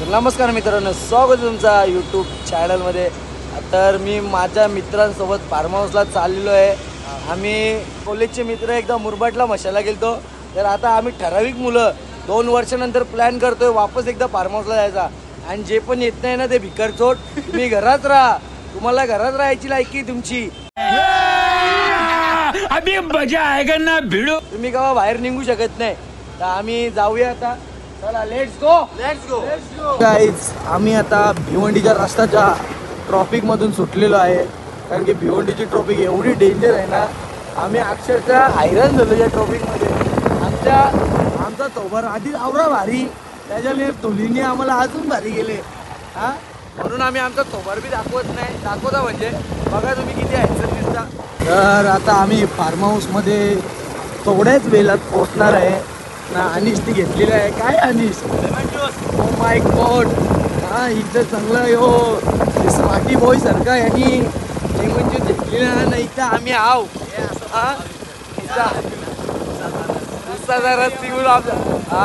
तर नमस्कार मित्रांनो, स्वागत तुमचा यूट्यूब चॅनलमध्ये। तर मी माझ्या मित्रांसोबत फार्म हाऊसला चाललेलो आहे। आम्ही कॉलेजचे मित्र एकदा मुरबाडला मशाला गेलतो। तर आता आम्ही ठराविक मुलं 2 वर्षानंतर प्लॅन करतोय वापस एकदा फार्म हाऊसला जायचा। आणि जे पण येत नाही ना ते भिकारचोट, तुम्ही घरात राहा, तुम्हाला घरात राहायची लायकी तुमची। अभी मजा आएगा ना भिड़ो, तुम्ही केव्हा बाहेर निघू शकत नाही। तर आम्ही जाऊया आता, चला लेट्स गो गाईज। आम्ही आता भिवंडीच्या रस्त्याच्या ट्रॉफिक मधून सुटलेलो आहे, कारण की भिवंडीची ट्रॉफिक एवढी डेंजर आहे ना, आम्ही अक्षरशः हैराण झालो या ट्रॉफिक मध्ये। आमचा तोबर आधी आवरा भारी, त्याच्याने तुलीने आम्हाला अजून भारी गेले हा, म्हणून आम्ही आमचा तोबर बी दाखवता म्हणजे बघा तुम्ही किती हैराण दिसता। तर आता आम्ही फार्म हाऊस मध्ये थोड्याच वेळात पोहोचणार आहे ना। अनिश ती घेतलेली आहे, काय अनिश, ओ माय गॉड, हा इथं चांगलं यो स्मार्टी बॉय सारखा यांनी लेमन ज्यूस घेतलेला नाही। इथं आम्ही आव हा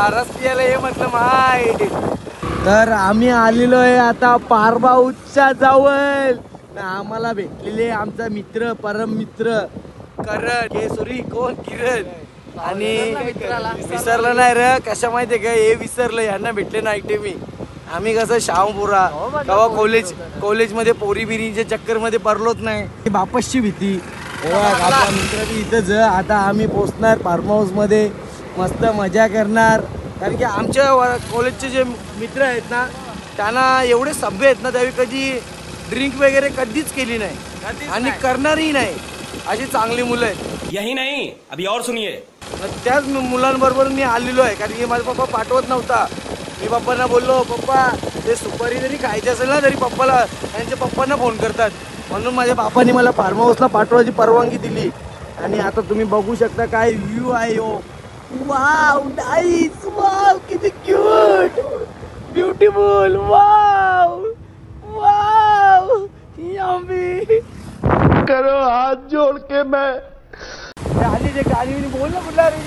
रस्त्याला हे म्हटलं माय। तर आम्ही आलेलो आहे आता फार्म हाऊसच्या जवळ ना। आम्हाला भेटलेले आमचा मित्र, परम मित्र करण, केसरी कोण किरण, आणि विसरलं नाही रे, कशा माहितीये का, हे विसरलं, यांना भेटले नाही मी। आम्ही कसं शाहपुरा तेव्हा कॉलेजमध्ये पोरी बिरीच्या चक्कर मध्ये पडलोच नाही, बापसची भीती। आपला मित्र बी इथंच। आता आम्ही पोहोचणार फार्म हाऊस मध्ये, मस्त मजा करणार, कारण की आमच्या कॉलेजचे जे मित्र आहेत ना त्यांना एवढे सभ्य आहेत ना, त्यावेळी कधी ड्रिंक वगैरे कधीच केली नाही आणि करणारही नाही, अशी चांगली मुलं आहेत। यही नहीं अभी और सुनिए। त्याच मुलांबरोबर मी आलेलो आहे, कारण की माझा पप्पा पाठवत नव्हता। मी पप्पांना बोललो, पप्पा ते सुपारी जरी खायची असेल ना तरी पप्पाला, त्यांच्या पप्पांना फोन करतात, म्हणून माझ्या बापाने मला फार्म हाऊसला पाठवायची परवानगी दिली। आणि आता तुम्ही बघू शकता काय व्ह्यू आहे हो, वाव नाईस, वाव किती cute, beautiful, wow wow yummy. करो हाथ जोड़ के मैं गाली बोल ना कुठला रे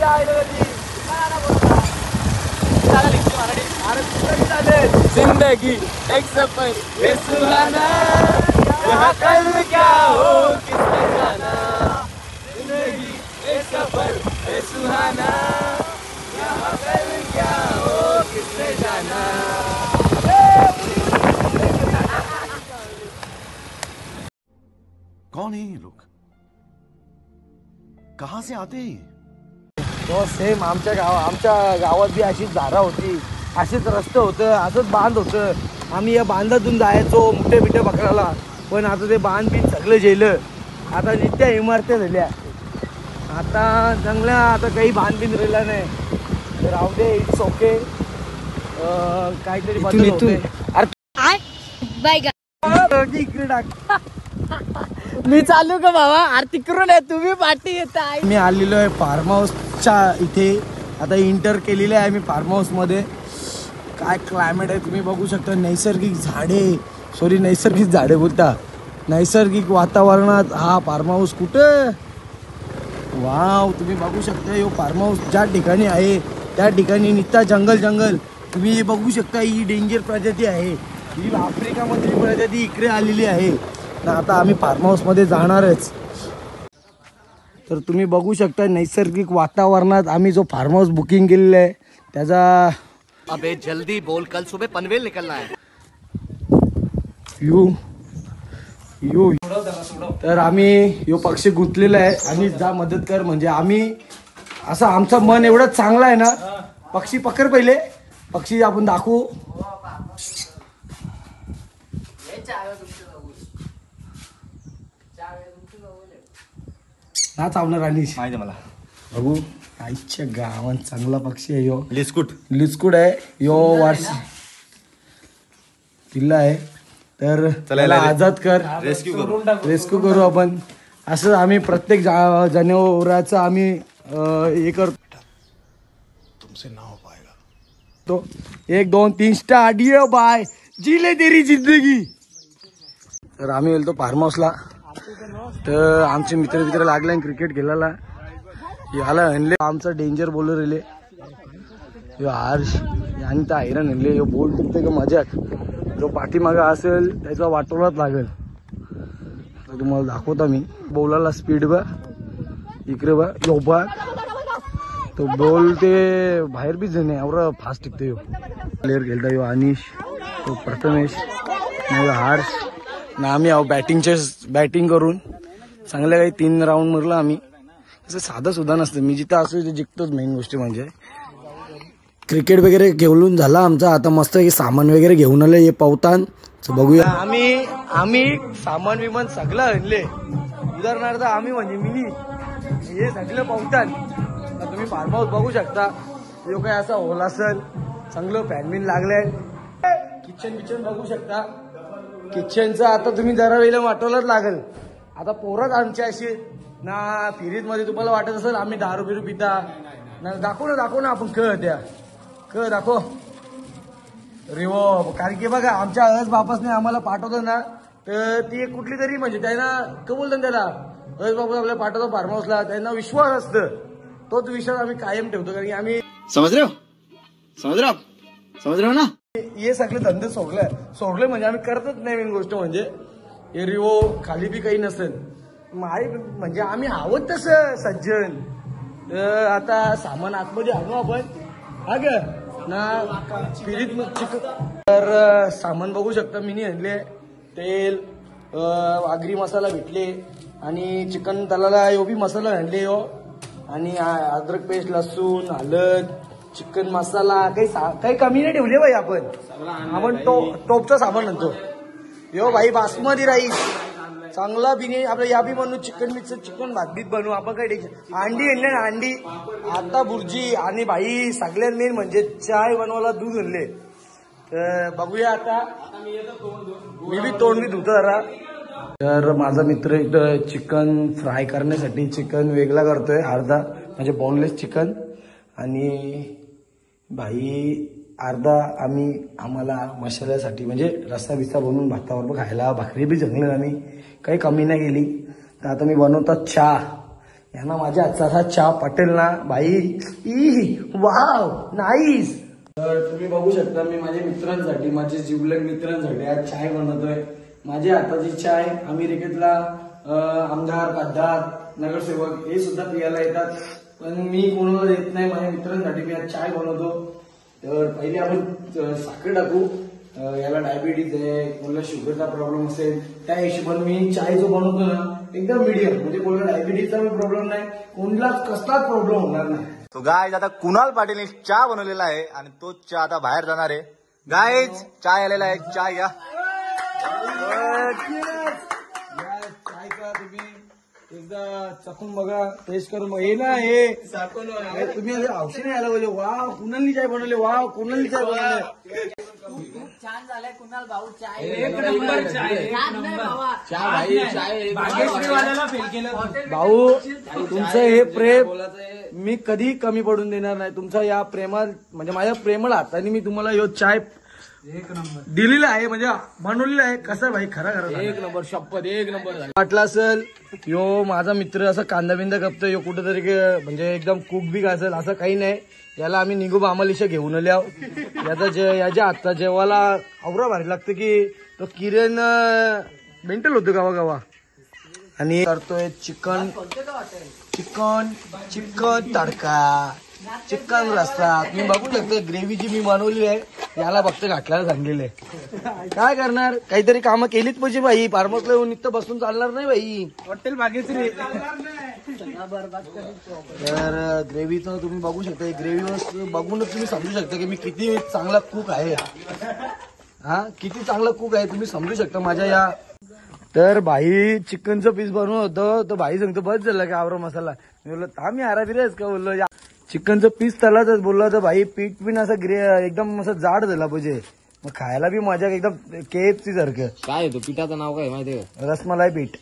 जिंदगी एक सफर ये सुहाना, यहाँ कल क्या हो किसने जाना, जिंदगी एक सफर ये सुहाना, यहाँ कल क्या हो किसने जाना। कौन है ये लोग, कहाँ से आते हैं? तो सेम आमच्या गावात बी अशीच झाडा होती, असेच रस्ते होतं, असंच बांध होतं। आम्ही या बांधातून जायचो मोठे बिठे पकडायला, पण आता ते बांध बी सगळं जेलं, आता नित्या इमारत्या झाल्या, आता चांगल्या, आता काही बांध बिन राहिला नाही। तर राहू दे, इट्स ओके, काहीतरी बदल होते। अरे इकडे टाक, मी चालू का बाबा, अरे तिकडून आहे, तुम्ही पाठी येताय। मी आलेलो आहे फार्म हाऊसच्या इथे, आता इंटर केलेले आहे मी फार्म हाऊस मध्ये। काय क्लायमेट आहे तुम्ही बघू शकता, नैसर्गिक झाडे बोलता, नैसर्गिक वातावरणात हा फार्म हाऊस कुठं, वाव तुम्ही बघू शकता। यो फार्म हाऊस ज्या ठिकाणी आहे त्या ठिकाणी नित्ता जंगल, तुम्ही बघू शकता, ही डेंजर प्रजाती आहे, ही आफ्रिकामधली प्रजाती इकडे आलेली आहे ना। आता आम्ही फार्म हाऊस मध्ये जाणारच। तर तुम्ही बघू शकता नैसर्गिक वातावरणात आम्ही जो फार्म हाऊस बुकिंग केलेला आहे त्याचा, अबे जल्दी बोल, कल सुबह पनवेल निकलना है। यू तर आम्ही यो पक्षी गुंतलेला आहे, आणि जा मदत कर, म्हणजे आम्ही असं आमचं मन एवढं चांगलं आहे ना। पक्षी पकड, पहिले पक्षी आपण दाखवू। ना चावणार अनिश, माहिती मला बघू आईच्या गावात चांगला पक्षी आहे यो, लिस्कुट आहे यो, वार्षिक किल्ला आहे। तर त्याला आजाद कर, रेस्क्यू करू आपण, असं आम्ही प्रत्येक जनावराचं आम्ही हे करतो। तुमसे ना हो पाएगा तो 1 2 3 स्टार्ट, ये बाय जीले तेरी जिंदगी। तर आम्ही गेलो फार्म हाऊसला, तर आमचे मित्र लागले क्रिकेट खेळायला, याला आणले आमचा डेंजर बॉलर रेले, हर्ष आणि त्या हैराण आणले यो बोल टिकते का मजाक जो पाठीमागा असेल त्याचा वाटोलाच लागेल. तर तुम्हाला दाखवता मी बॉलाला स्पीड बा इकडे बा यो बा तो बॉल ते बाहेर बी जाणे एवढा फास्ट टिकते. यो प्लेअर खेळता यो अनिश तो प्रथमेश नाही हर्ष ना आम्ही आहो बॅटिंग करून चांगल्या काही 3 राऊंड मारलं आम्ही. असं साधं सुद्धा नसतं मी जिथं असो ते जिंकतोच. मेन गोष्ट म्हणजे क्रिकेट वगैरे घेऊन झाला आमचा. आता मस्त सामान वगैरे घेऊन आले हे पावतान बघूया. आम्ही सामान विमान सगळं आणले. उदाहरणार्थ आम्ही म्हणजे मिनी हे सगळं पावतान. तुम्ही फार्म हाऊस बघू शकता. जो काही असा होल असेल चांगलं फॅन बिन लागलंय. किचन बघू शकता. किचनचं आता तुम्ही जरा वेळेला वाटवलंच लागल. आता पोरच आमची अशी ना फिरीत मध्ये तुम्हाला वाटत असेल आम्ही दारू बिरू पिता ना. दाखव ना आपण क दाखव रिवो. कारण की बघा आमच्या अहज बापासने आम्हाला पाठवतो ना तर ती कुठली तरी म्हणजे त्यांना क बोलतात त्याला अहज बापा आपल्याला पाठवतो फार्म हाऊसला त्यांना विश्वास असतं. तोच विश्वास आम्ही कायम ठेवतो. कारण की आम्ही समज रहे हो ना हे सगळे धंदे सोडले म्हणजे आम्ही करतच नाही. मेन गोष्ट म्हणजे हे रिवो खाली बी काही नसेल म्हणजे आम्ही आहोत तसं सज्जन. तर आता सामान आतमध्ये आणू आपण हा ग ना फिरीत चिकन. तर सामान बघू शकता मी आणले तेल आगरी मसाला भेटले आणि चिकन तलाला यो बी मसाला आणले यो आणि अद्रक पेस्ट लसूण हळद चिकन मसाला काही कमी नाही ठेवले बाई. आपण टोपचा सामान आणतो यो भाई. बासमती राईस चांगला बिने आपल्या या बी बनवू. चिकन भात बीत बनवू आपण. काही टेन्शन. अंडी आणले ना अंडी आता बुर्जी आणि भाई सगळ्यात मेन म्हणजे चाय बनवायला दूध आणले. तर बघूया आता मी बी तोंड बी धुतो जरा. तर माझा मित्र इथं चिकन फ्राय करण्यासाठी चिकन वेगळा करतोय अर्धा म्हणजे बोनलेस चिकन आणि भाई अर्धा आम्हाला मसाल्यासाठी म्हणजे रस्सा बिस्सा बनवून भातावर खायला. भाकरी बी जंगलं आम्ही काही कमी नाही केली. तर आता मी बनवतो चहा. यांना माझ्या हातचा असा चहा पटेल ना भाई. Wow nice. तर तुम्ही बघू शकता मी माझ्या मित्रांसाठी माझे जिवलग मित्रांसाठी आज चाय बनवतोय. माझ्या हाताची चाय अमेरिकेतला आमदार खासदार नगरसेवक हे सुद्धा पियाला येतात. पण मी कोणाला देत नाही. माझ्या मित्रांसाठी मी आज चाय बनवतो. तर पहिले आपण साखर टाकू. याला डायबिटीज आहे कोणाला शुगरचा प्रॉब्लेम असेल त्या हिशोबाने मी चाय जो बनवतो ना एकदम मीडियम म्हणजे कोणाला डायबिटीजचा पण प्रॉब्लेम नाही कोणालाच कसलाच प्रॉब्लेम होणार नाही. तो गायज आता कुणाल पाटीलने चहा बनवलेला आहे आणि तो चहा आता बाहेर जाणार आहे. गायज चाय आलेला आहे. चाय घ्या. चाय का तुम्ही एकदा चाकून बघा टेस्ट करून बघा. हे ना हे तुम्ही औषध यायला बोलले वाव कुणालनी चाय बनवले. वाव कुणालनी चाय बनवले. छान झालंय कुणाल भाऊ चाय. भाऊ तुमचं हे प्रेम मी कधी कमी पडून देणार नाही. तुमचा या प्रेमात म्हणजे माझ्या प्रेमळ हाताने मी तुम्हाला यो चाय दिलेला आहे म्हणजे बनवलेला आहे. कसं भाई खरा एक नंबर शपथ एक नंबर वाटला असेल. यो माझा मित्र असं कांदा बिंदा कापतो यो कुठेतरी म्हणजे एकदम कुक बी असेल असं काही नाही. याला आम्ही निघू आम्हाला घेऊन आले आहो. याच्या हातचा जेवायला आवरा भारी लागतं की तो किरण मेंटल होतो गावा आणि करतोय चिकन तडका चिकन रस्सा. तुम्ही बघू शकता ग्रेव्ही जी मी बनवली आहे याला फक्त घातल्याला सांगलेले. काय करणार काहीतरी कामं केलीच पाहिजे भाई. फार्महाऊसला येऊन नित्य बसून चालणार नाही भाई. हॉटेल मागेच रे. तर ग्रेव्हीचं तुम्ही बघू शकता. ग्रेव्ही बघूनच तुम्ही समजू शकता की मी किती चांगला कुक आहे. किती चांगला कुक आहे तुम्ही समजू शकता माझ्या या. तर भाई चिकनचं पीस बनवत होतं तर भाई सांगतो बस झालं की आवरा मसाला. मी बोललो थांब यारा बिरेच का बोललो चिकनचं पीस तलाच बोललो तर भाई पीठ पिन असं एकदम असं जाड झाला पाहिजे. मग खायला बी मजा एकदम KFC सारखं. काय येतो पिठाचं नाव काय माहितीये का? रसमलाई पीठ.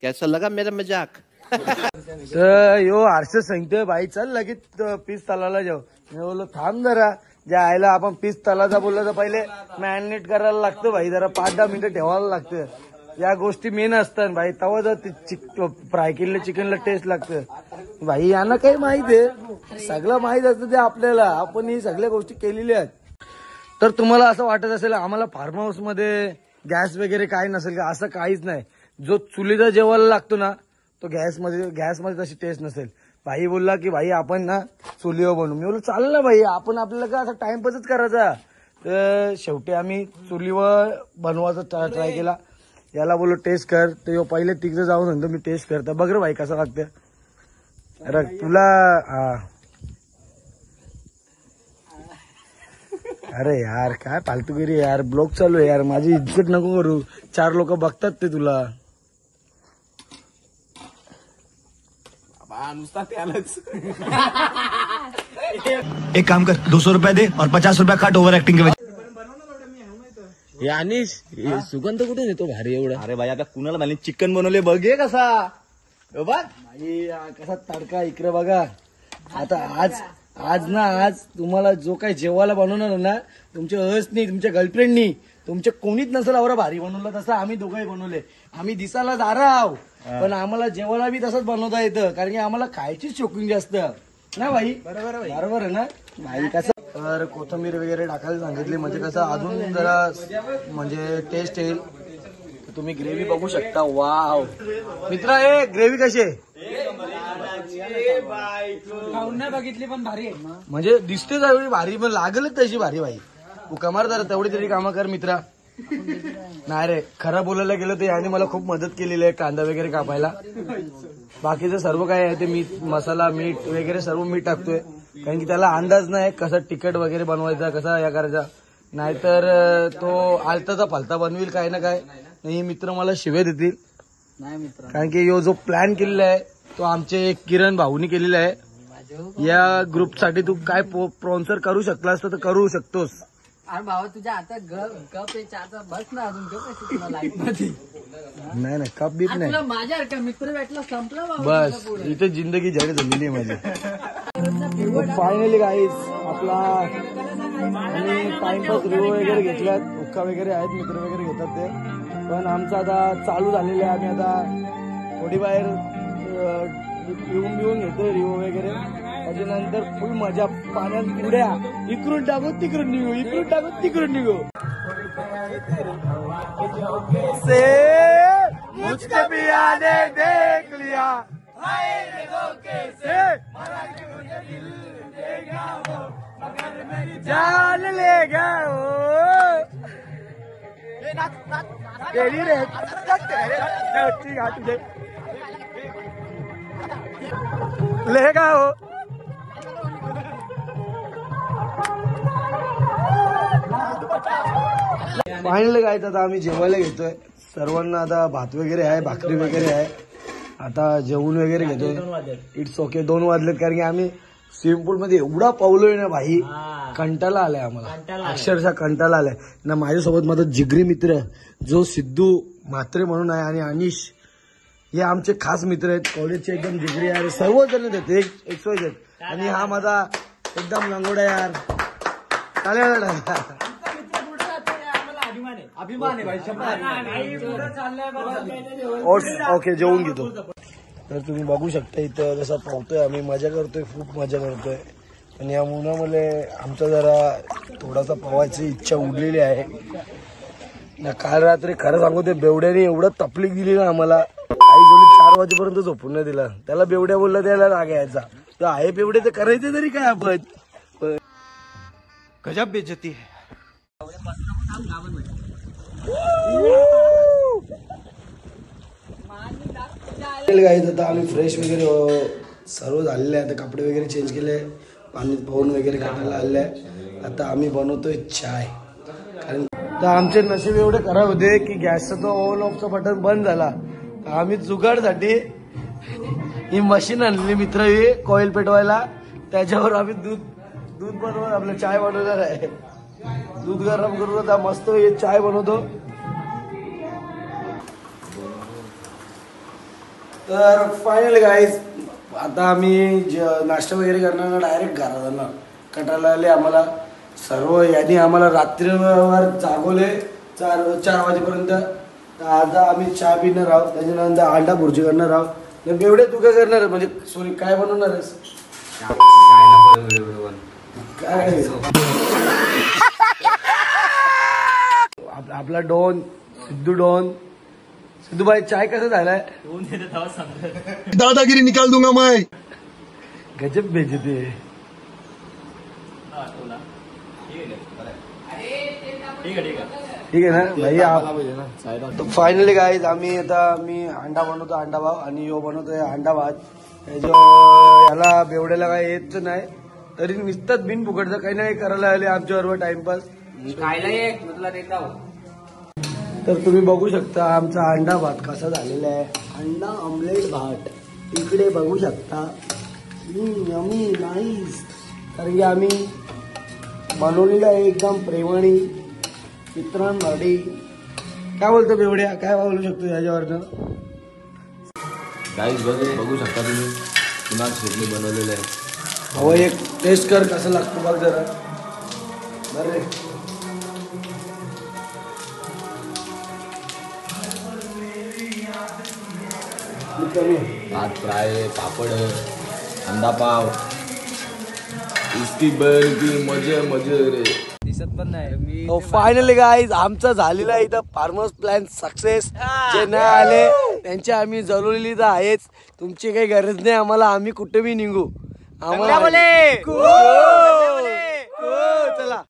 कैसा लगा मेरा मजाक. तर यो हर्षद सांगतोय भाई चल लगेच पीस तलाला जाऊ. मी बोललो थांब जरा ज्या आयला आपण पीस तलाचा बोललो तर पहिले मॅरिनेट करायला लागतं भाई. जरा 5-10 मिनिटं ठेवायला लागतं. या गोष्टी मेन असतात भाई. तेव्हा जर फ्राय केलेल्या चिकनला टेस्ट लागतं भाई. यांना काही माहित आहे, सगळं माहित असतं ते आपल्याला. आपण ही सगळ्या गोष्टी केलेल्या आहेत. तर तुम्हाला असं वाटत असेल आम्हाला फार्म हाऊस मध्ये गॅस वगैरे काय नसेल का, असं काहीच नाही. जो चुलीचा जेवायला लागतो ना तो गॅसमध्ये तशी टेस्ट नसेल. भाई बोलला की भाई आपण ना चुलीवर बनवू. मी बोललो चालेल ना भाई, आपण आपल्याला का असं टाइमपासच करायचा. तर शेवटी आम्ही चुलीवर बनवायचा ट्राय केला. याला बोललो टेस्ट कर, तर पहिले तिकडे जाऊन म्हणतो मी टेस्ट करतो. बघ रे भाई कसं लागतं. अरे तुला अरे यार काय फालतूगिरी यार. ब्लॉग चालू आहे यार, माझी इज्जत नको करू. 4 लोक बघतात ते तुला. एक काम कर, 200 रुपया दे और 50 रुपया काट ओव्हर ऍक्टिंग के वजह. हे अनिश सुगंध कुठे येतो भारी एवढा. अरे भाई आता कुणाला मला चिकन बनवले बघे कसा. बघ भाई कसा तडका इकडे बघा. आता आज तुम्हाला जो काही जेवायला बनवणार ना, तुमच्या हसनी, तुमच्या गर्लफ्रेंडनी, तुमच्या कोणीच नसेल आवरा भारी बनवलं. तसं आम्ही दोघंही बनवले. आम्ही दिसायला दाराव पण आम्हाला जेवायला बी तसंच बनवता येतं, कारण की आम्हाला खायचीच शौकीन जास्त ना भाई. बरोबर आहे ना भाई. कसं तर कोथिंबीर वगैरे टाकायला सांगितली, म्हणजे कसं अजून जरा म्हणजे टेस्ट येईल. तुम्ही ग्रेव्ही बघू शकता. वाव मित्रा, हे ग्रेव्ही कशी आहे खाऊन नाही बघितली पण भारी आहे. म्हणजे दिसते तेवढी भारी, पण लागलच तशी भारी भाई. तू कमार जरा तेवढी तरी कामं कर मित्रा. नाही रे, खरं बोलायला गेलं तर याने मला खूप मदत केलेली आहे कांदा वगैरे कापायला. बाकीचं सर्व काय आहे ते मीठ, मसाला, मीठ वगैरे सर्व मीठ टाकतोय, कारण की त्याला अंदाज नाही कसं तिखट वगैरे बनवायचा, कसा या करायचा. नाहीतर तो आलताचा फालता बनविल काय ना काय. नाही मित्र मला शिव्या देतील. नाही मित्र, कारण की यो जो प्लॅन केलेला आहे तो आमचे किरण भाऊनी केलेला आहे. या ग्रुपसाठी तू काय स्पॉन्सर करू शकलास तर करू शकतोस. अरे भावा तुझ्या आता गप आहे चहाचा, बस ना अजून गप आहे तुला लाईफ मध्ये. नाही कप बीप नाही, तुला माझ्या का मित्र भेटला संपलं बाबा. बस इथे जिंदगी झडी झालेली आहे माझी. फायनली गाईज आपला आणि टाइमपास रिव्ह्यू वगैरे घेतल्यात, हुक्का वगैरे आहेत, मित्र वगैरे घेतात ते. पण आमचं आता चालू झालेलं आहे. आम्ही आता थोडी बाहेर पिऊन घेतो रिव्ह्यू वगैरे. त्याच्यानंतर फुल मजा, पाण्यात उड्या, इकडून टाकू तिकडून निघू, इकडून टाकू तिकडून निघू. मुझको भी आने देख लिया, जान लेगा वो तेरी रे तुझे लेगा वो. फायनली काय आता आम्ही जेवायला घेतोय. सर्वांना आता भात वगैरे आहे, भाकरी वगैरे आहे. आता जेवण वगैरे घेतोय. It's okay. 2 वाजलेत, कारण की आम्ही स्विमिंग पूल मध्ये एवढा पावलोय ना भाई, कंटाळा आलाय आम्हाला, अक्षरशः कंटाळा आलाय ना. माझ्यासोबत माझा जिगरी मित्र जो सिद्धू म्हात्रे म्हणून आहे आणि अनिश, हे आमचे खास मित्र आहेत. कॉलेजचे एकदम जिगरी आहे, सर्वजण देते एक्सवायझेड. आणि हा माझा एकदम लंगोडा यार. चालेल ओके, जेवून घेतो. तर तुम्ही बघू शकता इथं जसं पावतोय आम्ही, मजा करतोय, खूप मजा करतोय. आणि या उन्हामुळे आमचा जरा थोडासा पवायची इच्छा उडलेली आहे ना. काल रात्री खरं सांगू ते बेवड्याने एवढं तकलीफ दिली ना आम्हाला. आई जोडी 4 वाजेपर्यंत झोपून नाही दिला. त्याला बेवड्या बोलला, त्याला राग यायचा. तर आहे बेवडे तर करायचे तरी काय आपण. गजब बेइज्जती है. गाईज आता आम्ही फ्रेश वगैरे सर्व झालेले आहे. आता कपडे वगैरे चेंज केले, पाणी पाहून वगैरे काढायला आलेले आहे. आता आम्ही बनवतोय चाय. कारण तर आमचे नशीब एवढे खराब होते की गॅसचा तो ऑन ऑफचा बटन बंद झाला. आम्ही जुगाडसाठी ही मशीन आणली मित्र, ही कॉईल पेटवायला. त्याच्यावर आम्ही दूध बनवून आपलं चाय बनवणार आहे. दूध गरम करून आता मस्त हे चाय बनवतो. तर फायनल गाईज आता आम्ही नाश्ता वगैरे करणार, डायरेक्ट घरात जाणार. कंटाळा आले आम्हाला सर्व. यांनी आम्हाला रात्रीवर जागवले 4 वाजेपर्यंत. तर आता आम्ही चहा पिणार आहोत, त्याच्यानंतर अंडा भुर्जी करणार आहोत. तर बेवडे तू काय करणार आहे? म्हणजे सॉरी काय बनवणार आहेस? काय आपला डॉन सिद्धू डॉन. सिद्धू भाई चाय कसं झालाय? दादागिरी निकाल दूंगा मैं. गजब भेजते. ठीक आहे ना भाई. तो फायनली गाईज आम्ही आता मी अंडा बनवतो, अंडा भाव, आणि यो बनवतोय अंडा भात. याला बेवड्याला काय येत नाही तरी नुसतंच बिन फुकटचं काही नाही करायला आले आमच्याबरोबर टाइमपास. तर तुम्ही बघू शकता आमचा अंडा भात कसा झालेला आहे. अंडा ऑमलेट भात इकडे बघू शकता. Yummy nice. कारण की आम्ही बनवलेलं आहे एकदम प्रेमाने मित्रांसाठी. काय बोलतो बेवड्या, काय बोलू शकतो याच्यावरनं? गाईज बघू शकता तुम्ही कुणाल शेटने बनवलेलं आहे. हवं एक टेस्ट कर कसं लागतं बघ जरा. बरे भात फ्राय, पापड, अंडा पाव, इसकी बन की मजे मजे रे. दिसत पण नाही. फायनली गाईज आमचा झालेला इथं फार्मर्स प्लॅन सक्सेस. जे नाही आले त्यांची आम्ही जरुरी तर आहेच. तुमची काही गरज नाही आम्हाला, आम्ही कुठे बी निघू. आम्हाला चला.